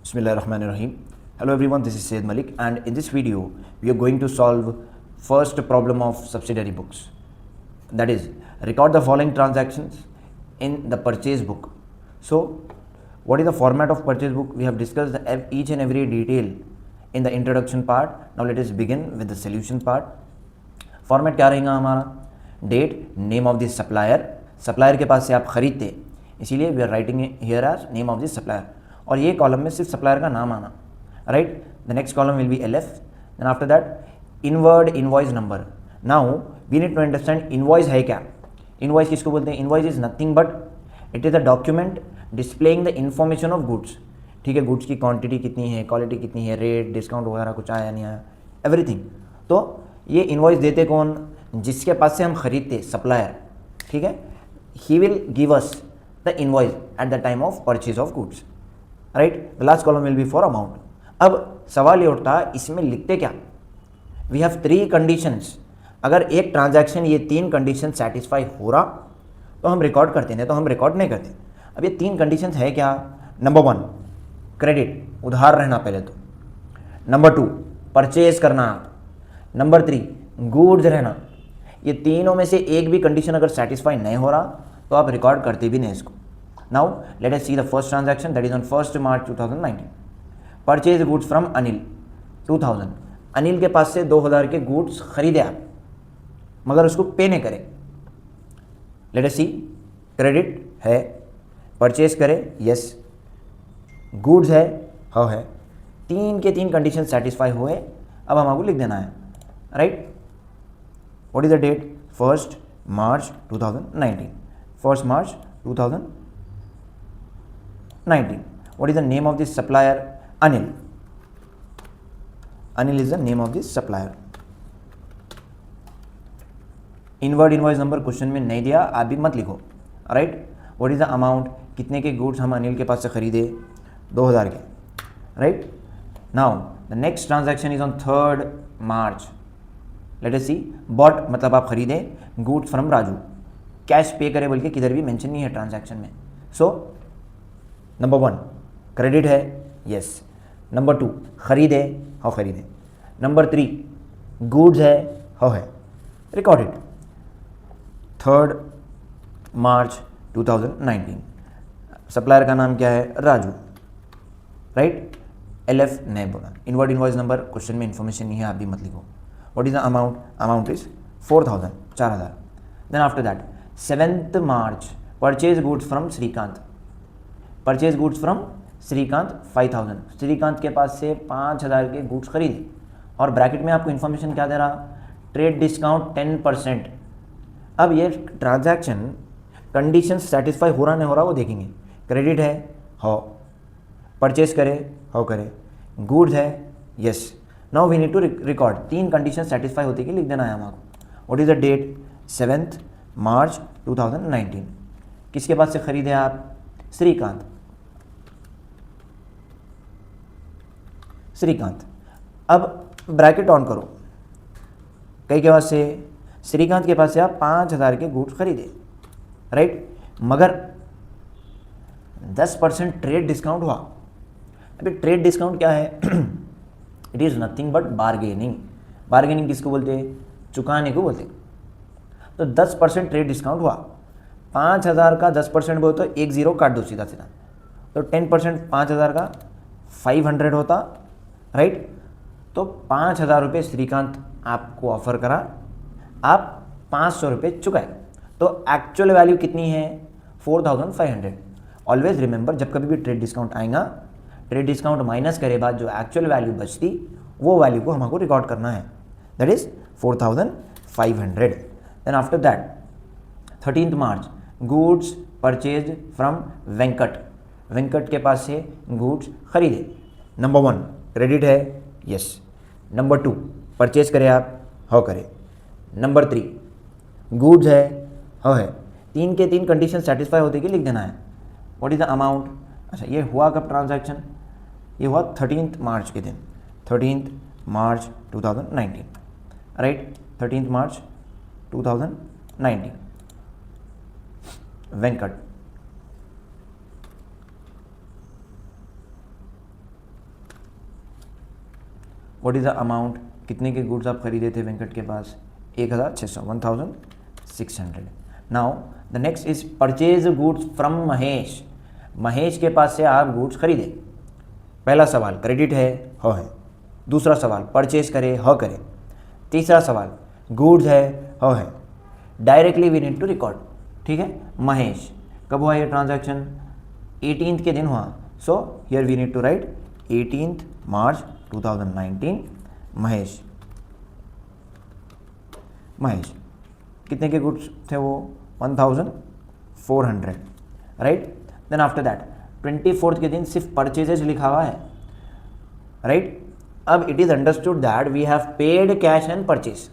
Bismillahirrahmanirrahim. Hello everyone, this is Syed Malik, and in this video we are going to solve first problem of subsidiary books. That is, record the following transactions in the purchase book. So, what is the format of purchase book? We have discussed each and every detail in the introduction part. Now let us begin with the solution part. Format क्या रहेगा हमारा? Date, name of the supplier, supplier के पास से आप खरीदते, इसीलिए we are writing here as name of the supplier, और ये कॉलम में सिर्फ सप्लायर का नाम आना, right. The next column will be LF. Then after that inward invoice number. Now we need to understand invoice है क्या. इनवॉइस किसको बोलते हैं? Invoice is nothing but it is a document displaying the information of goods. ठीक है, goods की quantity कितनी है, क्वालिटी कितनी है, रेट, डिस्काउंट वगैरह कुछ आया नहीं आया, एवरीथिंग. तो ये इनवॉइस देते कौन? जिसके पास से हम खरीदते, सप्लायर. ठीक है, he will give us the invoice at the time of purchase of goods, right. The last column will be for amount. अब सवाल ये उठता है, इसमें लिखते क्या? We have 3 conditions. अगर एक ट्रांजैक्शन ये 3 कंडीशन सेटिस्फाई हो रहा तो हम रिकॉर्ड करते, नहीं तो हम रिकॉर्ड नहीं करते. अब ये 3 कंडीशंस है क्या? नंबर 1 क्रेडिट, उधार रहना पहले तो. नंबर 2 परचेज करना. नंबर 3 गुड्स रहना. ये तीनों में से एक भी कंडीशन अगर सेटिस्फाई नहीं हो रहा तो आप रिकॉर्ड करते भी नहीं इसको. Now let us see the first transaction, that is on 1 March 2019. Purchase goods from Anil 2000. Anil के पास से 2000 के गुड्स खरीदे आप, मगर उसको पे नहीं करे. लेट अस सी, क्रेडिट है, परचेज करे, यस, गुड्स है, हाँ है. 3 के 3 कंडीशन सेटिस्फाई हुए. अब हमको लिख देना है, right. What is the date? 1 March 2019. 1 March 2019. What is the name of this supplier? Anil. Anil is the name of this supplier. Inward invoice number question में नहीं दिया, आप भी मत लिखो, right. What is the amount? कितने के गुड्स हम अनिल के पास से खरीदे? 2000 के, right. Now the next transaction is on 3 March. Let us see, bought मतलब आप खरीदे गुड्स फ्रॉम राजू. कैश पे करे बोल के किधर भी मेंशन नहीं है ट्रांजैक्शन में. सो नंबर 1 क्रेडिट है, यस. नंबर 2 खरीदे, हाँ खरीदे. नंबर 3 गुड्स है, हाँ है, रिकॉर्डेड. 3 मार्च 2019. सप्लायर का नाम क्या है? राजू, राइट. LF नहीं बोला. इनवर्ड इनवॉइस नंबर क्वेश्चन में इन्फॉर्मेशन नहीं है, आप भी मत लिखो. What is the amount? Amount is 4000, 4000. Then after that 7 March purchase goods from Srikanth. Purchase goods from Srikanth 5000. Srikanth के पास से 5000 के गुड्स खरीदे, और ब्रैकेट में आपको इन्फॉर्मेशन क्या दे रहा? Trade discount 10%. अब ये ट्रांजैक्शन कंडीशन सेटिस्फाई हो रहा नहीं हो रहा वो देखेंगे. क्रेडिट है, हाँ. परचेज करे, हाँ करे. गुड्स है, yes. Now we need to record. 3 condition satisfy होती है कि लिख देना है हमको. What is the date? 7 March 2019. किसके पास से खरीदे आप? श्रीकांत. श्रीकांत. अब ब्रैकेट ऑन करो. कई के पास से? श्रीकांत के पास से आप 5000 के गुड्स खरीदे, राइट. मगर 10% ट्रेड डिस्काउंट हुआ. अभी ट्रेड डिस्काउंट क्या है? It is nothing but bargaining. Bargaining किसको बोलते हैं? चुकाने को बोलते हैं. तो 10% ट्रेड डिस्काउंट हुआ. 5000 का 10% बोलते तो 1 0 काट दो सीधा सीधा. तो 10% 5000 का 500 होता, राइट. तो 5000 रुपये श्रीकांत आपको ऑफर करा, आप 500 रुपये चुकाए. तो एक्चुअल वैल्यू कितनी है? 4500. ऑलवेज रिमेंबर, जब कभी भी ट्रेड डिस्काउंट आएगा, ट्रेड डिस्काउंट माइनस करे बाद जो एक्चुअल वैल्यू बचती वो वैल्यू को हमको रिकॉर्ड करना है. That is 4500. Then after that 13 March goods purchase from Venkat. Venkat के पास से गुड्स खरीदे. नंबर 1 क्रेडिट है, यस. नंबर 2 परचेज करे आप, हाँ करे. नंबर 3 गुड्स है, हाँ है. 3 के 3 कंडीशन सेटिस्फाई होते कि लिख देना है. What is the amount? अच्छा, ये हुआ कब ट्रांजैक्शन? ये हुआ 13 मार्च के दिन. 13 March 2019, right. 13 March 2019. Venkat. What is the amount, कितने के गुड्स आप खरीदे थे वेंकट के पास, 1600, 1600. Now the next is purchase goods from Mahesh. Mahesh के पास से आप गुड्स खरीदे. पहला सवाल क्रेडिट है, ह है. दूसरा सवाल परचेज करे, ह करे. तीसरा सवाल गुड्स है, ह है. Directly we need to record. ठीक है, महेश कब हुआ ये ट्रांजैक्शन, 18th के दिन हुआ. So here we need to write 18th March 2019. Mahesh कितने के गुड्स थे वो, 1400, right. Then after that 24th के दिन सिर्फ परचेजेज लिखा हुआ है, राइट. अब it is understood that we have paid cash and purchase.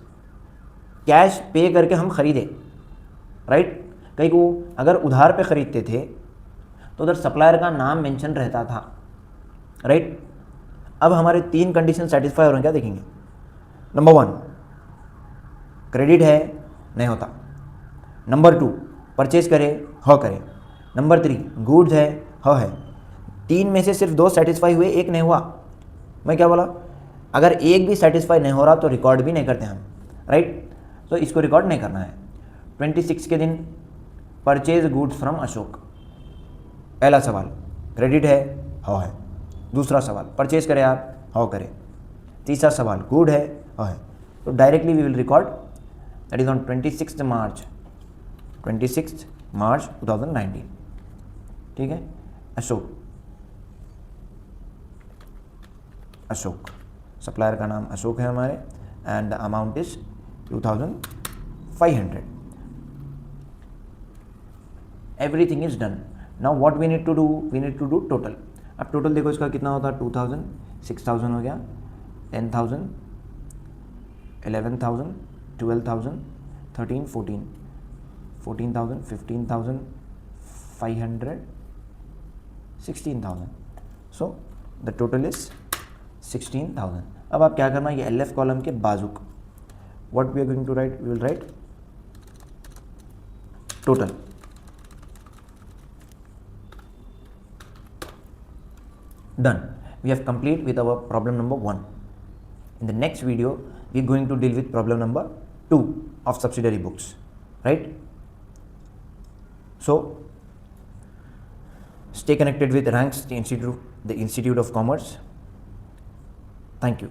Cash pay करके हम खरीदे, राइट. कहीं को अगर उधार पे खरीदते थे तो उधर सप्लायर का नाम मेंशन रहता था, राइट. अब हमारे 3 कंडीशन सेटिस्फाई हो रहे हैं, क्या देखेंगे. नंबर 1 क्रेडिट है, नहीं होता. नंबर 2 परचेज करे, ह करे. नंबर 3 गुड्स है, ह है. 3 में से सिर्फ 2 सेटिस्फाई हुए, 1 नहीं हुआ. मैं क्या बोला, अगर एक भी सेटिस्फाई नहीं हो रहा तो रिकॉर्ड भी नहीं करते हम, राइट. तो इसको रिकॉर्ड नहीं करना है. 26 के दिन परचेज गुड्स फ्रॉम अशोक. पहला सवाल क्रेडिट है, ह है. दूसरा सवाल परचेज करे आप, ह करे. तीसरा सवाल गुड है, ह है. तो directly we will record that is on 26th March 2019. ठीक है. अशोक सप्लायर का नाम अशोक है हमारे, and the amount is 2500. Everything is done. Now what we need to do, we need to do total. अब टोटल देखो इसका कितना होता है, 2000, 6000 हो गया, 10,000, 11,000, 12,000, 13, 14, 14,000, 15,000, 500, 16,000. So the total is 16,000. अब आप क्या करना, ये LF कॉलम के बाजू को what we are going to write, we will write total. Done. We have complete with our problem number 1. In the next video, we are going to deal with problem number 2 of subsidiary books, right? So, stay connected with Ranks, the Institute of Commerce. Thank you.